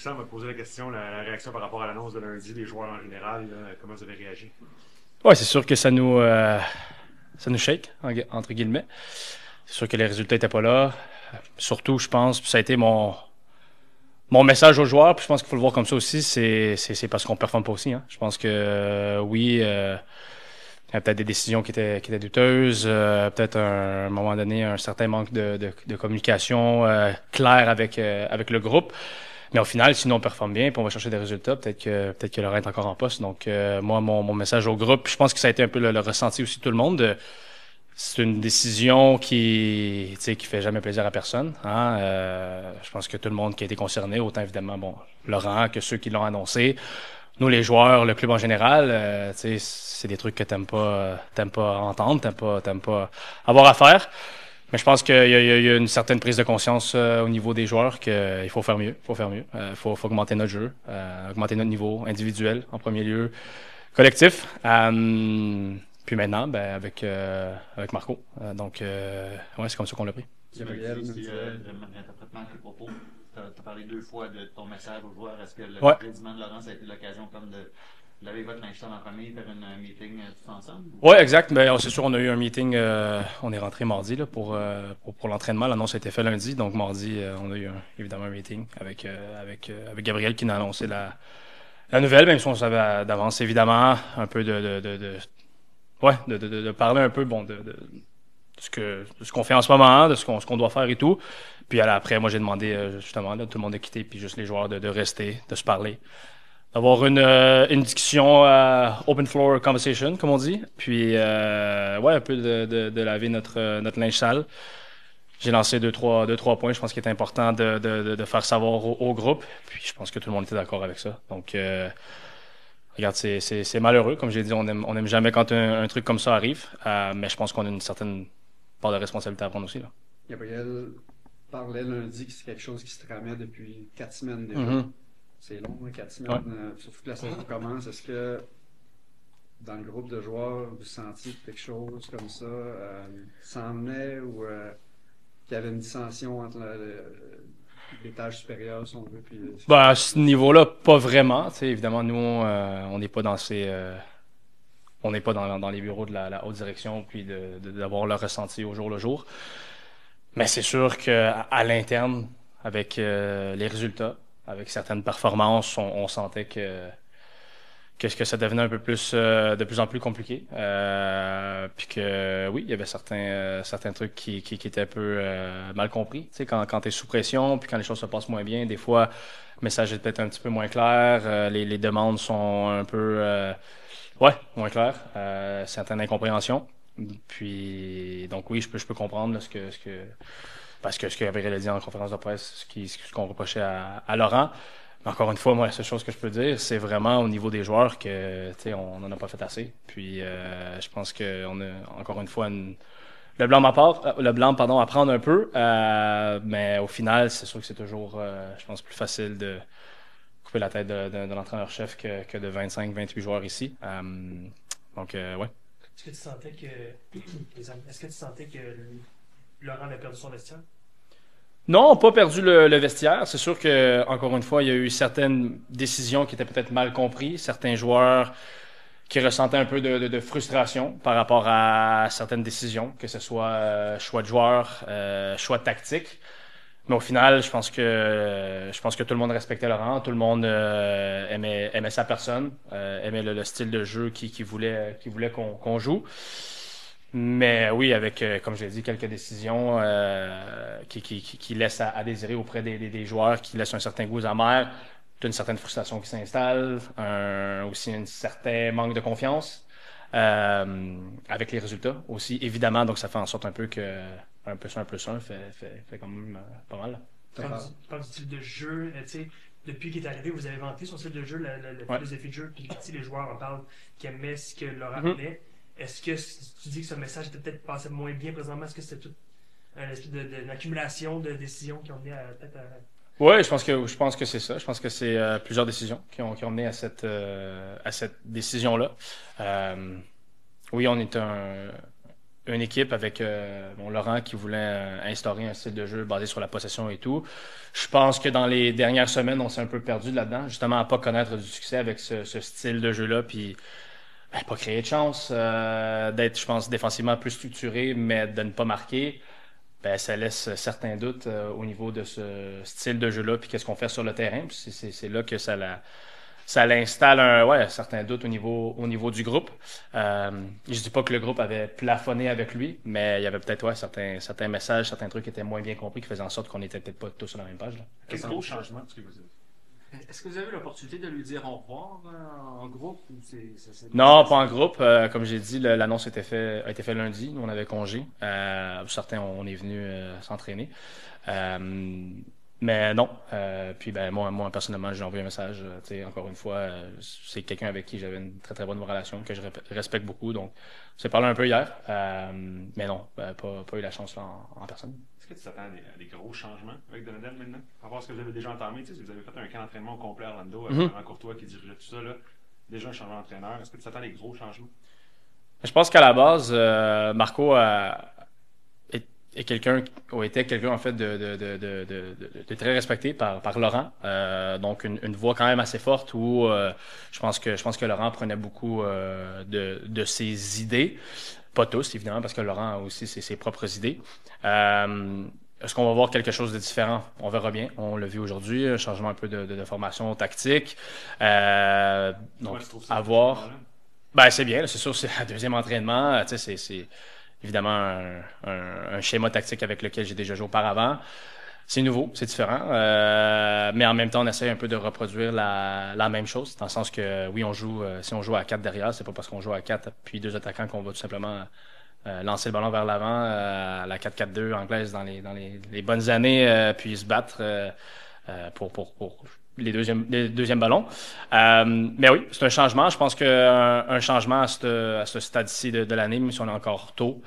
Sam m'a posé la question, la réaction par rapport à l'annonce de lundi, des joueurs en général, là, comment vous avez réagi? Ouais, c'est sûr que ça nous shake, entre guillemets. C'est sûr que les résultats n'étaient pas là. Surtout, je pense, puis ça a été mon message aux joueurs, puis je pense qu'il faut le voir comme ça aussi, c'est parce qu'on ne performe pas aussi. Hein. Je pense que oui, il y a peut-être des décisions qui étaient douteuses, peut-être un moment donné un certain manque de communication claire avec le groupe. Mais au final, si nous on performe bien, puis on va chercher des résultats, peut-être que Laurent est encore en poste. Donc moi, mon message au groupe, puis je pense que ça a été un peu le ressenti aussi de tout le monde. C'est une décision qui fait jamais plaisir à personne. Hein? Je pense que tout le monde qui a été concerné, autant évidemment bon Laurent que ceux qui l'ont annoncé, nous les joueurs, le club en général, c'est des trucs que t'aimes pas entendre, t'aimes pas avoir à faire. Mais je pense qu'il y a une certaine prise de conscience au niveau des joueurs qu'il faut faire mieux, faut faire mieux, faut augmenter notre jeu, augmenter notre niveau individuel en premier lieu, collectif. Puis maintenant, ben, avec Marco. Ouais, c'est comme ça qu'on l'a pris. Tu me Gabriel dis nous si disait. j'interprète mal tes propos. Tu as parlé deux fois de ton message aux joueurs. Est-ce que le Ouais. président de Laurent, ça a été l'occasion comme de laver votre linge sale en famille, faire une meeting tous ensemble? Ouais, exact. Ben, c'est sûr, on a eu un meeting. On est rentré mardi là, pour l'entraînement. L'annonce a été faite lundi. Donc, mardi, on a eu évidemment un meeting avec Gabriel qui nous a annoncé la nouvelle, même si on savait d'avance, évidemment, un peu ouais, de parler un peu bon, de ce qu'on fait en ce moment, de ce qu'on doit faire et tout. Puis après, moi, j'ai demandé justement, là, tout le monde de quitter, puis juste les joueurs de rester, de se parler, d'avoir une discussion open floor conversation, comme on dit. Puis, ouais, un peu de laver notre linge sale. J'ai lancé deux, trois points, je pense qu'il est important de faire savoir au groupe. Puis, je pense que tout le monde était d'accord avec ça. Donc, regarde, c'est malheureux. Comme j'ai dit, on aime jamais quand un truc comme ça arrive. Mais je pense qu'on a une certaine part de responsabilité à prendre aussi, là. Gabriel parlait lundi que c'est quelque chose qui se tramait depuis 4 semaines déjà. Mhm. C'est long, hein, 4 semaines, Ouais. surtout que la saison commence. Est-ce que dans le groupe de joueurs, vous sentiez que quelque chose comme ça s'en venait ou qu'il y avait une dissension entre l'étage supérieur, si on veut, puis Ben, à ce niveau-là, pas vraiment. Tu sais, évidemment, nous, on n'est pas on n'est pas dans les bureaux de la haute direction, puis d'avoir le ressenti au jour le jour. Mais c'est sûr qu'à l'interne, avec les résultats, avec certaines performances, on sentait que ça devenait un peu plus, de plus en plus compliqué. Puis que oui, il y avait certains trucs qui étaient un peu mal compris. Tu sais, quand tu es sous pression, puis quand les choses se passent moins bien, des fois, le message est peut-être un petit peu moins clair, les demandes sont un peu, ouais, moins claires, certaines incompréhensions. Puis, donc oui, je peux comprendre là, parce que ce que Gabriel a dit en conférence de presse, ce qu'on reprochait à Laurent. Mais encore une fois, moi, la seule chose que je peux dire, c'est vraiment au niveau des joueurs que, tu sais, on n'en a pas fait assez. Puis, je pense qu'on a encore une fois le blanc, pardon, à prendre un peu. Mais au final, c'est sûr que c'est toujours, je pense, plus facile de couper la tête de l'entraîneur-chef que de 25-28 joueurs ici. Ouais. Est-ce que tu sentais que est-ce que tu sentais que Laurent avait perdu son vestiaire? Non, pas perdu le vestiaire. C'est sûr que, encore une fois, il y a eu certaines décisions qui étaient peut-être mal comprises, certains joueurs qui ressentaient un peu de frustration par rapport à certaines décisions, que ce soit choix de joueurs, choix de tactique. Mais au final, je pense que tout le monde respectait Laurent, tout le monde aimait sa personne, aimait le style de jeu qu'il voulait qu'on joue. Mais oui, avec, comme je l'ai dit, quelques décisions qui laissent à désirer auprès des joueurs, qui laissent un certain goût amer, une certaine frustration qui s'installe, aussi un certain manque de confiance avec les résultats aussi, évidemment. Donc, ça fait en sorte un peu que un plus un plus un fait quand même pas mal. t'as Tu parlé. parles du style de jeu, tu sais, depuis qu'il est arrivé, vous avez inventé son style de jeu, la Ouais. philosophie de jeu, puis tu sais, les joueurs en parlent, qui aimaient ce que Laurent Mhm. aimait. Est-ce que tu dis que ce message était peut-être passé moins bien présentement? Est-ce que c'était tout un espèce d'une accumulation de décisions qui ont mené à peut-être à... Oui, je pense que c'est ça. Je pense que c'est plusieurs décisions qui ont mené à cette décision-là. Oui, on est une équipe avec Laurent qui voulait instaurer un style de jeu basé sur la possession et tout. Je pense que dans les dernières semaines, on s'est un peu perdu là-dedans, justement à pas connaître du succès avec ce style de jeu-là, puis pas créer de chance, d'être, je pense, défensivement plus structuré, mais de ne pas marquer. Ça laisse certains doutes au niveau de ce style de jeu-là, puis qu'est-ce qu'on fait sur le terrain. Puis c'est là que ça l'installe un certain doute au niveau du groupe. Je dis pas que le groupe avait plafonné avec lui, mais il y avait peut-être certains messages, certains trucs qui étaient moins bien compris, qui faisaient en sorte qu'on n'était peut-être pas tous sur la même page. Là. Quel gros changement, ce que vous dites? Est-ce que vous avez eu l'opportunité de lui dire au revoir en groupe ou Non, pas en groupe. Comme j'ai dit, l'annonce a été faite lundi. Nous, on avait congé. Certains, on est venus s'entraîner. Mais non. Puis moi personnellement, j'ai envoyé un message. Encore une fois, c'est quelqu'un avec qui j'avais une très très bonne relation, que je respecte beaucoup. Donc, on s'est parlé un peu hier. Mais non, pas eu la chance là, en personne. Est-ce que tu t'attends à des gros changements avec Donadel maintenant? Par rapport à ce que vous avez déjà entamé, si vous avez fait un camp d'entraînement complet à Orlando, avec Laurent Courtois qui dirigeait tout ça, là, déjà un changement d'entraîneur. Est-ce que tu t'attends à des gros changements? Je pense qu'à la base, Marco était quelqu'un en fait de très respecté par Laurent. Donc une voix quand même assez forte où je pense que Laurent prenait beaucoup de ses idées. Pas tous, évidemment, parce que Laurent a aussi ses propres idées. Est-ce qu'on va voir quelque chose de différent? On verra bien. On l'a vu aujourd'hui, un changement un peu de formation tactique. Donc, à voir. C'est bien, là, c'est sûr, c'est un deuxième entraînement. C'est évidemment un schéma tactique avec lequel j'ai déjà joué auparavant. C'est nouveau, c'est différent, mais en même temps, on essaie un peu de reproduire la même chose, dans le sens que, oui, si on joue à 4 derrière, c'est pas parce qu'on joue à 4 puis 2 attaquants qu'on va tout simplement lancer le ballon vers l'avant, la 4-4-2 anglaise dans les bonnes années, puis se battre pour les deuxièmes ballons. Mais oui, c'est un changement. Je pense qu'un changement à ce stade-ci de l'année, même si on est encore tôt,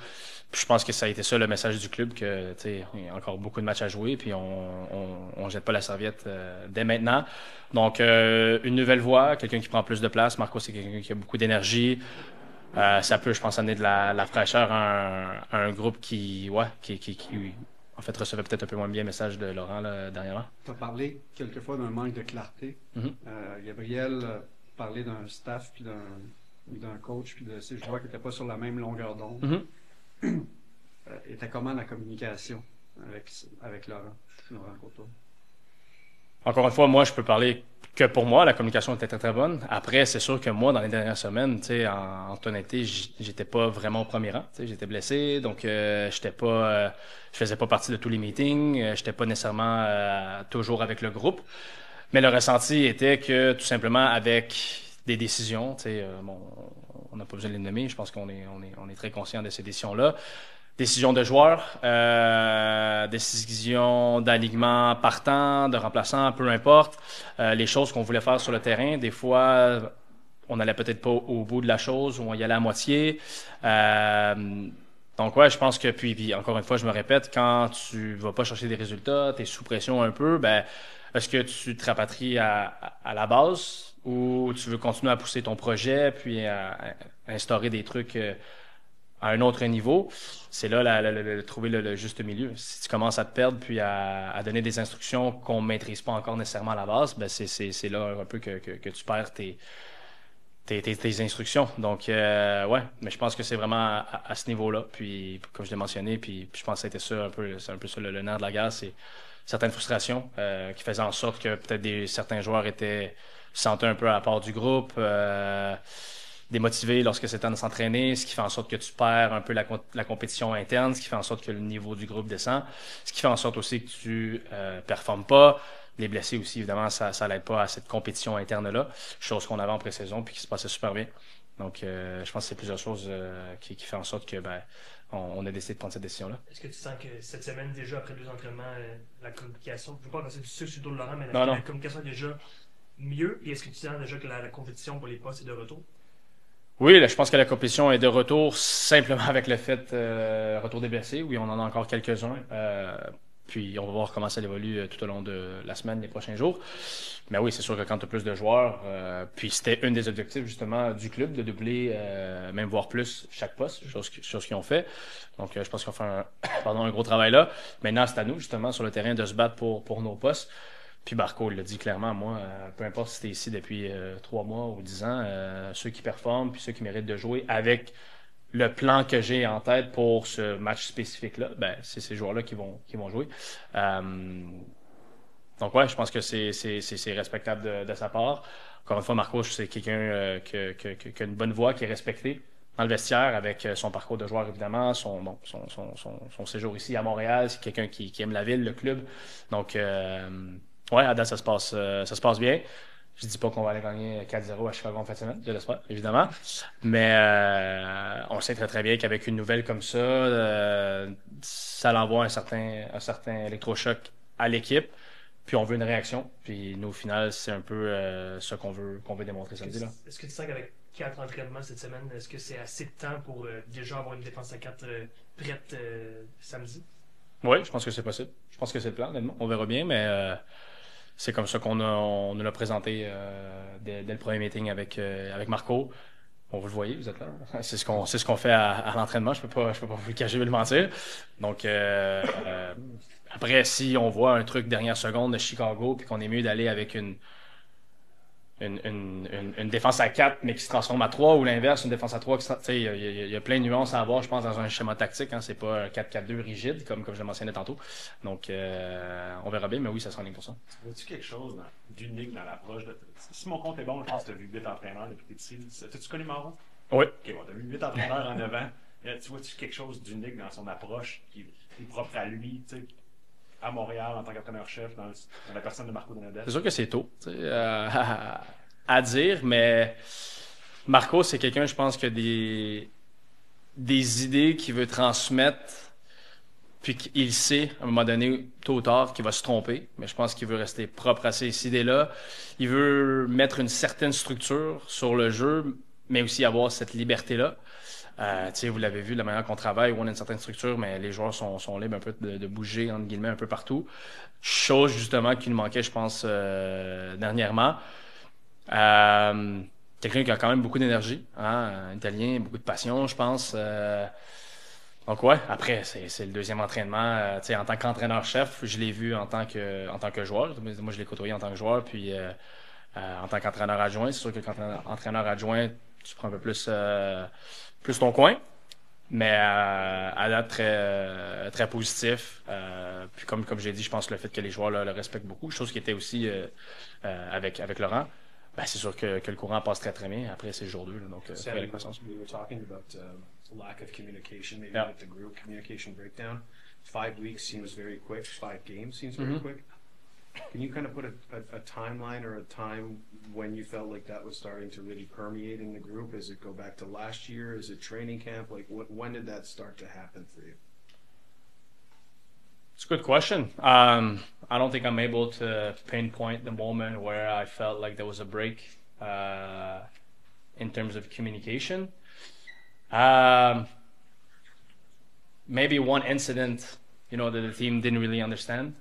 je pense que ça a été ça le message du club, que il y a encore beaucoup de matchs à jouer, puis on jette pas la serviette dès maintenant. Donc une nouvelle voix, quelqu'un qui prend plus de place. Marco, c'est quelqu'un qui a beaucoup d'énergie. Ça peut, je pense, amener de la fraîcheur à un groupe qui en fait recevait peut-être un peu moins bien le message de Laurent là, dernièrement. Tu as parlé quelquefois d'un manque de clarté. Gabriel parlait d'un staff puis d'un coach puis de ces joueurs qui n'étaient pas sur la même longueur d'onde. Était comment la communication avec Laurent Courtois? Encore une fois, moi, je peux parler que pour moi, la communication était très, très bonne. Après, c'est sûr que moi, dans les dernières semaines, en honnêteté, j'étais pas vraiment au premier rang. J'étais blessé, donc je faisais pas partie de tous les meetings. J'étais pas nécessairement toujours avec le groupe. Mais le ressenti était que, tout simplement, avec des décisions, on n'a pas besoin de les nommer, je pense qu'on est très conscient de ces décisions-là. Décision de joueurs, décision d'alignement partant, de remplaçant, peu importe. Les choses qu'on voulait faire sur le terrain, des fois, on n'allait peut-être pas au bout de la chose, ou on y allait à moitié. Donc ouais, je pense que, puis encore une fois, je me répète, quand tu vas pas chercher des résultats, tu es sous pression un peu, est-ce que tu te rapatries à la base ou tu veux continuer à pousser ton projet, puis à instaurer des trucs à un autre niveau? C'est là trouver le juste milieu. Si tu commences à te perdre puis à donner des instructions qu'on ne maîtrise pas encore nécessairement à la base, c'est là un peu que tu perds tes instructions. Donc, ouais, mais je pense que c'est vraiment à ce niveau-là. Puis, comme je l'ai mentionné, puis je pense que c'était ça c'est un peu ça le nerf de la guerre, c'est certaines frustrations qui faisaient en sorte que peut-être certains joueurs se sentaient un peu à part du groupe, démotivés lorsque c'est temps de s'entraîner, ce qui fait en sorte que tu perds un peu la compétition interne, ce qui fait en sorte que le niveau du groupe descend, ce qui fait en sorte aussi que tu performes pas. Les blessés aussi, évidemment, ça l'aide pas à cette compétition interne-là, chose qu'on avait en pré-saison puis qui se passait super bien. Donc, je pense que c'est plusieurs choses qui fait en sorte que on a décidé de prendre cette décision-là. Est-ce que tu sens que cette semaine, déjà, après 2 entraînements, la communication, je ne veux pas passer du sucre sur le dos de Laurent, mais la communication est déjà mieux, et est-ce que tu sens déjà que la compétition pour les postes est de retour? Oui, là, je pense que la compétition est de retour simplement avec le fait retour des blessés. Oui, on en a encore quelques-uns. Puis on va voir comment ça évolue tout au long de la semaine, les prochains jours. Mais oui, c'est sûr que quand tu as plus de joueurs, puis c'était un des objectifs justement du club, de doubler, même voire plus chaque poste, chose qu'ils ont fait. Donc je pense qu'on fait un gros travail là. Maintenant, c'est à nous justement sur le terrain de se battre pour nos postes. Puis Marco l'a dit clairement, moi, peu importe si tu es ici depuis 3 mois ou 10 ans, ceux qui performent puis ceux qui méritent de jouer avec le plan que j'ai en tête pour ce match spécifique-là, ben, c'est ces joueurs-là qui vont jouer. Donc ouais, je pense que c'est respectable de sa part. Encore une fois, Marco, c'est quelqu'un qui a une bonne voix, qui est respecté dans le vestiaire avec son parcours de joueur, évidemment, son séjour ici à Montréal. C'est quelqu'un qui aime la ville, le club. Donc, ouais, à date, ça se passe bien. Je dis pas qu'on va aller gagner 4-0 à Chicago en fin de semaine, je l'espère, évidemment. Mais on sait très très bien qu'avec une nouvelle comme ça, ça l'envoie un certain électrochoc à l'équipe. Puis on veut une réaction. Puis nous, au final, c'est un peu ce qu'on veut démontrer samedi. Là. Est-ce que tu sens qu'avec 4 entraînements cette semaine, est-ce que c'est assez de temps pour déjà avoir une défense à 4 prête samedi? Oui, je pense que c'est possible. Je pense que c'est le plan, honnêtement. On verra bien, mais c'est comme ça on nous l'a présenté dès le premier meeting avec Marco. Vous le voyez, vous êtes là. C'est ce qu'on fait à l'entraînement. Je peux pas vous le cacher, le mentir. Donc après, si on voit un truc dernière seconde de Chicago, puis qu'on est mieux d'aller avec une défense à 4, mais qui se transforme à 3, ou l'inverse, une défense à 3, il y a plein de nuances à avoir, je pense, dans un schéma tactique. Hein, c'est pas un 4-4-2 rigide, comme je le mentionnais tantôt. Donc, on verra bien, mais oui, ça sera 100%. Vois-tu quelque chose d'unique dans l'approche? Si mon compte est bon, je pense que tu as vu 8 entraîneurs depuis que tu es petit. T'as-tu connu Mauro? Oui. Ok, bon, tu as vu 8 entraîneurs en 9 ans. Tu vois-tu quelque chose d'unique dans son approche qui est propre à lui, tu sais? À Montréal en tant qu'entraîneur-chef dans la personne de Marco Donadel? C'est sûr que c'est tôt à dire, mais Marco, c'est quelqu'un, je pense, qui a des idées qu'il veut transmettre, puis qu'il sait, à un moment donné, tôt ou tard, qu'il va se tromper, mais je pense qu'il veut rester propre à ces idées-là. Il veut mettre une certaine structure sur le jeu, mais aussi avoir cette liberté-là. Vous l'avez vu, de la manière qu'on travaille, où on a une certaine structure, mais les joueurs sont libres un peu de bouger, entre guillemets, un peu partout. Chose, justement, qui nous manquait, je pense, dernièrement. Quelqu'un qui a quand même beaucoup d'énergie, hein, un Italien, beaucoup de passion, je pense. Donc ouais, après, c'est le deuxième entraînement. En tant qu'entraîneur-chef, je l'ai vu en tant que joueur. Moi, je l'ai côtoyé en tant que joueur, puis en tant qu'entraîneur adjoint. C'est sûr que quand entraîneur adjoint, tu prends un peu plus ton coin, mais à date très positif. Puis comme j'ai dit, je pense que le fait que les joueurs le respectent beaucoup, chose qui était aussi avec Laurent, ben, c'est sûr que le courant passe très très bien. Après, c'est le jour 2, donc we were talking about lack of communication, maybe Yeah. with the group, communication breakdown. 5 weeks seems very quick, 5 games seems very quick. Can you kind of put a timeline or a time when you felt like that was starting to really permeate in the group? Does it go back to last year? Is it training camp? Like, when did that start to happen for you? It's a good question. I don't think I'm able to pinpoint the moment where I felt like there was a break in terms of communication. Maybe one incident, that the team didn't really understand.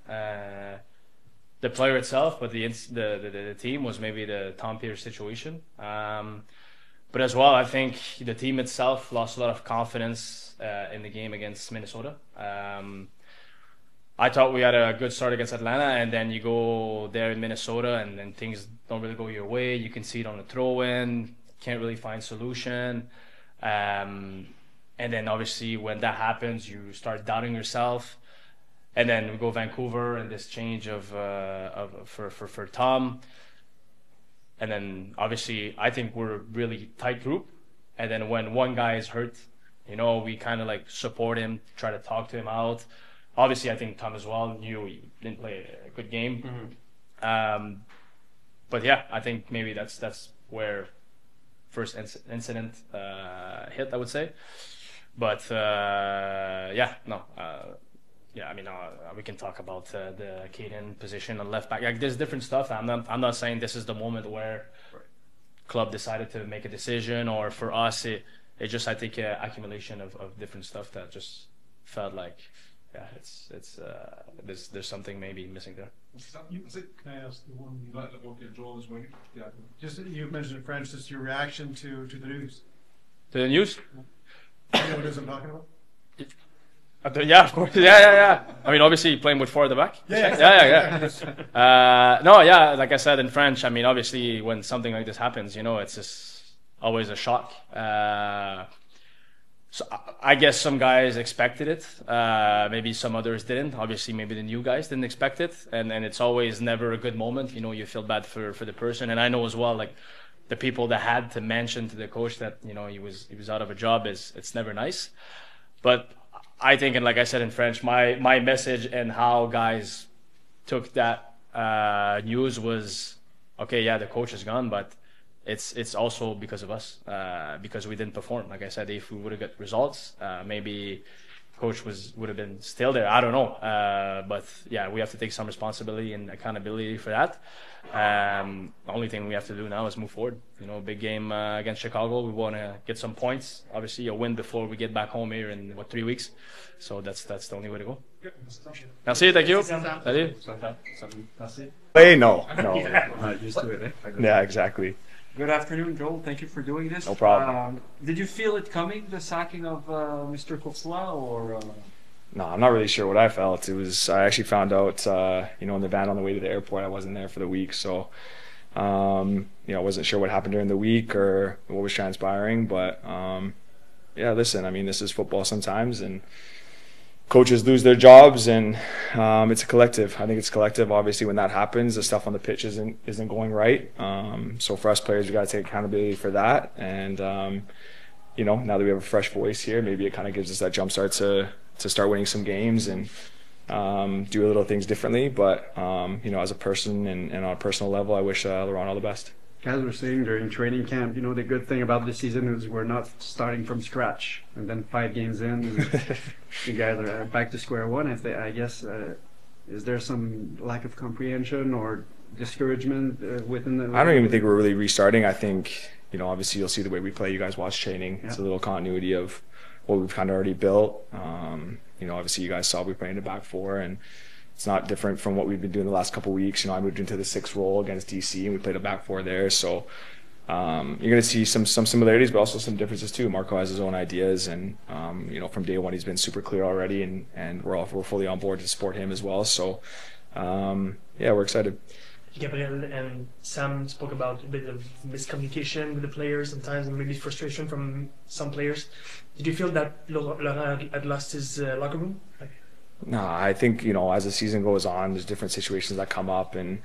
The player itself, but the team was maybe the Tom Peters situation. But as well, I think the team itself lost a lot of confidence in the game against Minnesota. I thought we had a good start against Atlanta, and then you go there in Minnesota, and then things don't really go your way. You can see it on the throw-in, can't really find solution. And then obviously when that happens, you start doubting yourself. And then we go Vancouver and this change for Tom. And then obviously I think we're a really tight group. And then when one guy is hurt, we kind of like support him, try to talk to him out. Obviously I think Tom as well knew he didn't play a good game. Mm-hmm. But yeah, I think maybe that's where first incident hit, I would say. But we can talk about the Caden position on left back. Like, there's different stuff. I'm not saying this is the moment where club decided to make a decision, or for us it just, I think, accumulation of different stuff that just felt like yeah, it's there's something maybe missing there. Can I ask the one? Yeah. Just you mentioned French. Just your reaction to the news. To the news? You know what I'm talking about? Yeah, of course. Yeah. I mean, obviously playing with 4 at the back. Yeah. No, yeah. Like I said in French, I mean, obviously when something like this happens, it's just always a shock. So I guess some guys expected it. Maybe some others didn't. Obviously, maybe the new guys didn't expect it, and it's always never a good moment. You feel bad for the person, and I know as well, like the people that had to mention to the coach that he was out of a job it's never nice, but. I think, and like I said in French, my message and how guys took that news was, okay, yeah, the coach is gone, but it's also because of us, because we didn't perform. Like I said, if we would have got results, maybe coach would have been still there. I don't know, but yeah, we have to take some responsibility and accountability for that. The only thing we have to do now is move forward. Big game against Chicago. We want to get some points. Obviously, a win before we get back home here in 3 weeks. So that's the only way to go. Merci, thank you. Salut. Hey, no. Not used to it, eh? Yeah, exactly. Good afternoon, Joel. Thank you for doing this. No problem. Did you feel it coming, the sacking of Mr. Courtois, or? No, I'm not really sure what I felt. I actually found out, in the van on the way to the airport. I wasn't there for the week, so I wasn't sure what happened during the week or what was transpiring. But yeah, listen, I mean, this is football sometimes, and coaches lose their jobs, and it's a collective. I think it's collective. Obviously, when that happens, the stuff on the pitch isn't going right. So for us players, we got to take accountability for that. And now that we have a fresh voice here, maybe it kind of gives us that jump start to start winning some games and do a little things differently. But as a person and on a personal level, I wish Laurent all the best. Guys were saying during training camp, the good thing about this season is we're not starting from scratch. And then 5 games in, you guys are back to square one. I guess, is there some lack of comprehension or discouragement within the... I don't even think we're really restarting. I think, obviously you'll see the way we play. You guys watch training. Yeah. It's a little continuity of what we've kind of already built. Obviously you guys saw we played in the back 4, and it's not different from what we've been doing the last couple of weeks. I moved into the 6th role against DC, and we played a back 4 there. So you're going to see some similarities, but also some differences too. Marco has his own ideas, and from day one he's been super clear already, and we're fully on board to support him as well. So yeah, we're excited. Gabriel and Sam spoke about a bit of miscommunication with the players sometimes, and maybe frustration from some players. Did you feel that Laurent had lost his locker room? No, I think, as the season goes on, there's different situations that come up, and,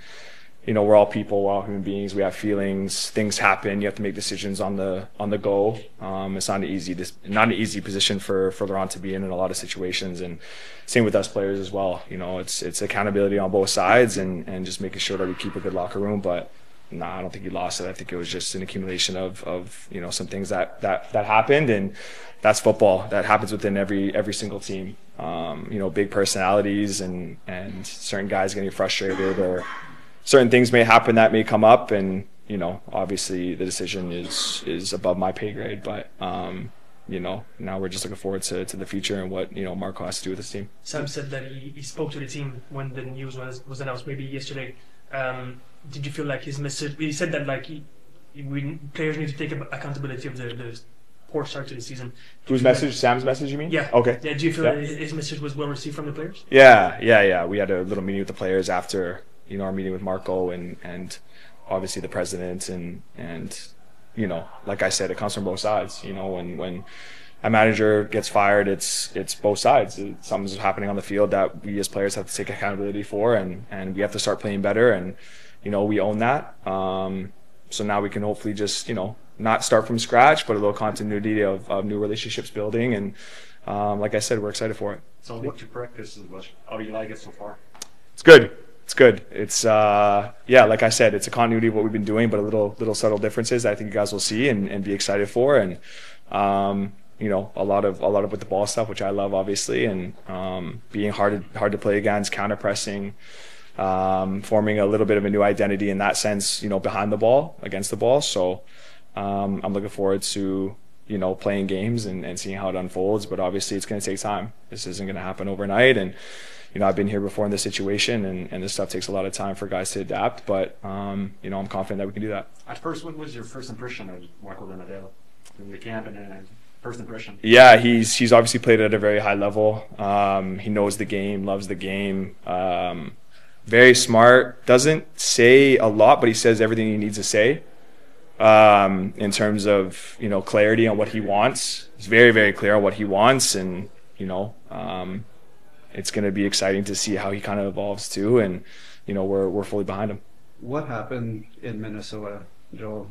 we're all people, we're all human beings, we have feelings, things happen, you have to make decisions on the go. It's not an easy position for Laurent to be in a lot of situations, and same with us players as well. It's accountability on both sides, and just making sure that we keep a good locker room. But no, I don't think he lost it. I think it was just an accumulation of some things that happened, and that's football. That happens within every single team. Big personalities and certain guys getting frustrated, or certain things may happen that may come up, and obviously the decision is above my pay grade. But now we're just looking forward to the future and what Marco has to do with his team. Sam said that he spoke to the team when the news was announced, maybe yesterday. Did you feel like his message? He said that players need to take accountability of the poor start to the season. Whose message? Sam's message, you mean? Yeah. Okay. Yeah. Do you feel his message was well received from the players? Yeah. We had a little meeting with the players after our meeting with Marco and obviously the president and like I said, it comes from both sides. When a manager gets fired, it's both sides. Something's happening on the field that we as players have to take accountability for, and we have to start playing better, and we own that. So now we can hopefully just not start from scratch, but a little continuity of new relationships building, and like I said, we're excited for it. So what to practice, how do you like it so far? It's good. It's like I said, it's a continuity of what we've been doing, but a little subtle differences that I think you guys will see and be excited for, and a lot of with the ball stuff, which I love, obviously, and being hard to play against, counter pressing, forming a little bit of a new identity in that sense, behind the ball, against the ball. So I'm looking forward to playing games and seeing how it unfolds. But obviously it's going to take time. This isn't going to happen overnight. And, I've been here before in this situation, and this stuff takes a lot of time for guys to adapt. But, I'm confident that we can do that. At first, what was your first impression of Marco Rinaldo in the camp and first impression? Yeah, he's obviously played at a very high level. He knows the game, loves the game. Very smart. Doesn't say a lot, but he says everything he needs to say. In terms of clarity on what he wants, he's very, very clear on what he wants, and it's going to be exciting to see how he kind of evolves too. And we're fully behind him. What happened in Minnesota, Joe?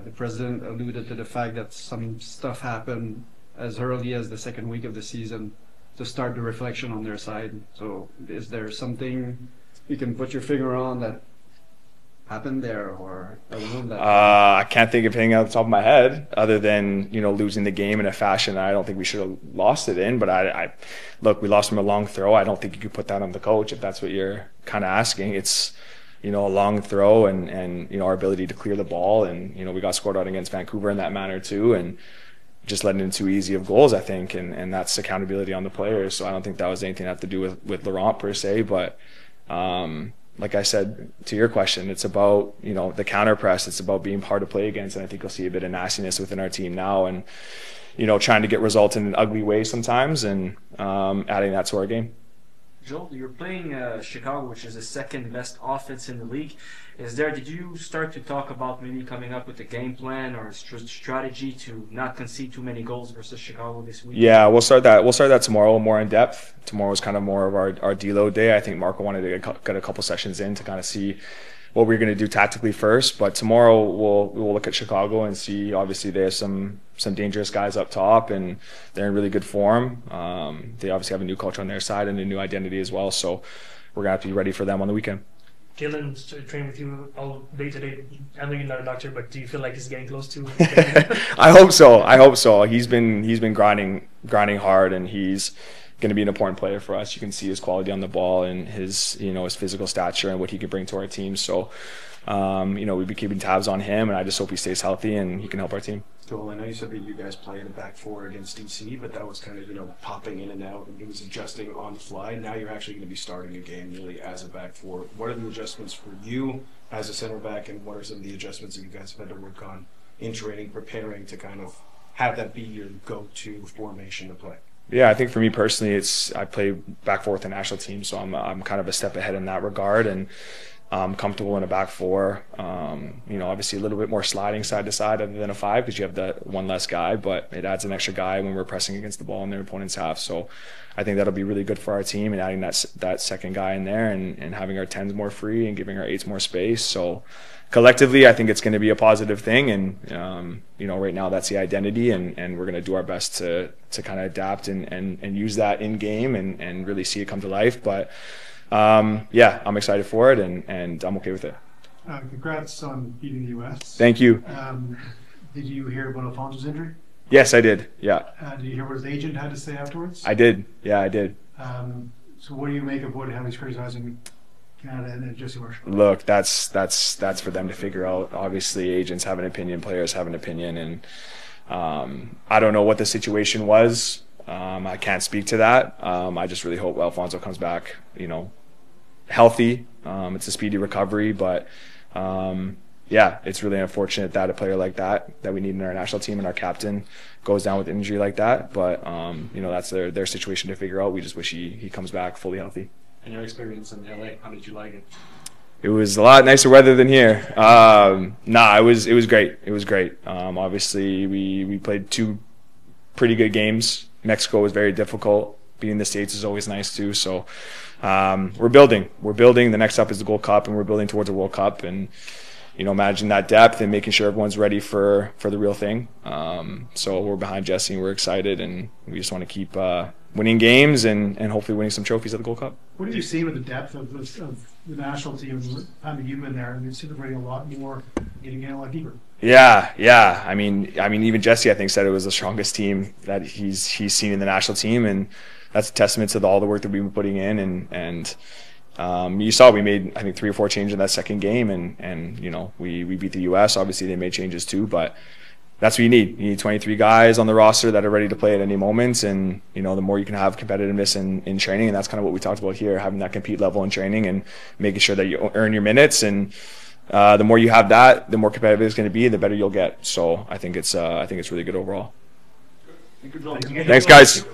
The president alluded to the fact that some stuff happened as early as the second week of the season to start the reflection on their side. So is there something you can put your finger on that happened there, or around that? I can't think of anything off the top of my head other than losing the game in a fashion I don't think we should have lost it in. But I look, we lost from a long throw. I don't think you could put that on the coach if that's what you're kind of asking. It's a long throw and our ability to clear the ball, and we got scored out against Vancouver in that manner too, and just letting in too easy of goals, I think, and that's accountability on the players. So I don't think that was anything to have to do with Laurent per se, but like I said to your question, it's about the counter press. It's about being hard to play against, and I think you'll see a bit of nastiness within our team now, and trying to get results in an ugly way sometimes, and adding that to our game. Joel, you're playing Chicago, which is the second best offense in the league. Did you start to talk about maybe coming up with a game plan or a strategy to not concede too many goals versus Chicago this week? Yeah, we'll start that tomorrow, more in depth. Tomorrow is kind of more of our deload day. I think Marco wanted to get a couple sessions in to kind of see what we're going to do tactically first. But tomorrow we'll look at Chicago and see. Obviously, they have some dangerous guys up top, and they're in really good form. They obviously have a new coach on their side and a new identity as well. So we're going to have to be ready for them on the weekend. Dylan's trained with you all day today. I know you're not a doctor, but do you feel like he's getting close to? I hope so. He's been grinding hard, and he's going to be an important player for us. You can see his quality on the ball and his his physical stature and what he can bring to our team. So we'll be keeping tabs on him, and I just hope he stays healthy and he can help our team. Joel, I know you said that you guys played a back four against DC, but that was kind of, popping in and out, and it was adjusting on the fly. Now you're actually going to be starting a game really as a back four. What are the adjustments for you as a center back, and what are some of the adjustments that you guys have had to work on in training, preparing to kind of have that be your go-to formation to play? Yeah, I think for me personally, I play back four with the national team, so I'm kind of a step ahead in that regard, and I'm comfortable in a back four. Obviously a little bit more sliding side to side other than a five because you have that one less guy, but it adds an extra guy when we're pressing against the ball in their opponent's half. So I think that'll be really good for our team, and adding that second guy in there and having our 10s more free and giving our 8s more space. So collectively, I think it's going to be a positive thing, and right now that's the identity, and we're going to do our best to kind of adapt and use that in game and really see it come to life. But I'm excited for it, and I'm okay with it. Congrats on beating the U.S. Thank you. Did you hear about Alfonso's injury? Yes, I did. Yeah. Did you hear what his agent had to say afterwards? I did. Yeah, I did. So what do you make of how he's criticizing Canada and Jesse Marshall? Look, that's for them to figure out. Obviously, agents have an opinion, players have an opinion, and I don't know what the situation was. I can't speak to that. I just really hope Alfonso comes back, healthy. It's a speedy recovery, but it's really unfortunate that a player like that we need in our national team and our captain goes down with an injury like that. But that's their situation to figure out. We just wish he comes back fully healthy. And your experience in LA, how did you like it? It was a lot nicer weather than here. It was great. It was great. Obviously, we played 2 pretty good games. Mexico was very difficult. Beating the States is always nice too. So we're building. The next step is the Gold Cup, and we're building towards a World Cup. And managing that depth and making sure everyone's ready for the real thing. So we're behind Jesse, and we're excited, and we just want to keep winning games and hopefully winning some trophies at the Gold Cup. What have you seen with the depth of the national team? I mean, you've been there, and you've seen them running a lot more, getting in a lot deeper. Yeah. I mean, even Jesse, I think, said it was the strongest team that he's seen in the national team, and that's a testament to all the work that we've been putting in. And you saw we made, I think, 3 or 4 changes in that second game, and we beat the U.S. Obviously, they made changes too, but that's what you need. You need 23 guys on the roster that are ready to play at any moment, and the more you can have competitiveness in training, and that's kind of what we talked about here, having that compete level in training and making sure that you earn your minutes, and the more you have that, the more competitive it's going to be, the better you'll get. So I think it's really good overall. Thank you, Joel. Thanks, guys.